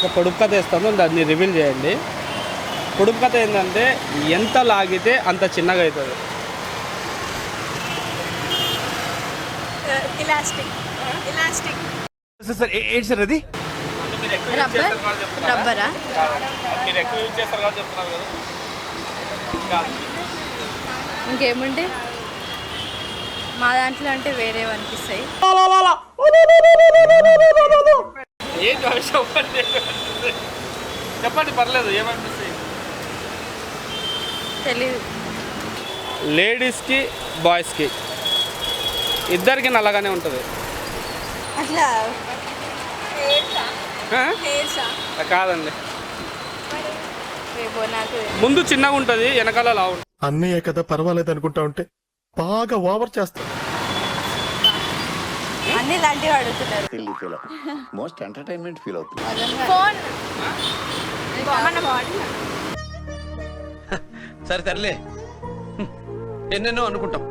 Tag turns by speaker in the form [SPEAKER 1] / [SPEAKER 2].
[SPEAKER 1] ఒక పొడుపు కథ ఇస్తాను, దాన్ని రివీల్ చేయండి. పొడుపు కథ ఏంటంటే ఎంత లాగితే అంత చిన్నగా అవుతుంది.
[SPEAKER 2] ఇలాస్టిక్ ఇలాస్టిక్
[SPEAKER 3] సార్ ఏంటి సార్ అది?
[SPEAKER 2] రబ్బరా?
[SPEAKER 1] మీరు ఎక్కువ యూజ్ చేస్తారు కాబట్టి చెప్తున్నారు కదా.
[SPEAKER 2] ఇంకేముంటే మా దాంట్లో అంటే వేరే అనిపిస్తాయి.
[SPEAKER 1] ఏంటి చెప్పండి, చెప్పండి పర్లేదు, ఏమనిపిస్తాయి?
[SPEAKER 2] తెలీదు.
[SPEAKER 1] లేడీస్కి బాయ్స్కి ఇద్దరికి నల్లగానే ఉంటుంది.
[SPEAKER 2] అట్లా
[SPEAKER 1] కాదండి,
[SPEAKER 2] నాకు
[SPEAKER 1] ముందు చిన్నగా ఉంటుంది, వెనకాల లావు ఉంటుంది.
[SPEAKER 3] అన్నయ్య కదా పర్వాలేదు అనుకుంటా ఉంటే బాగా ఓవర్ చేస్తా.
[SPEAKER 2] అన్ని ఇలాంటివి అడుగుతున్నారు.
[SPEAKER 4] మోస్ట్ ఎంటర్టైన్మెంట్ ఫీల్ అవుతుంది.
[SPEAKER 2] ఫోన్
[SPEAKER 5] సరే తరలే, ఎన్నెన్నో అనుకుంటాం.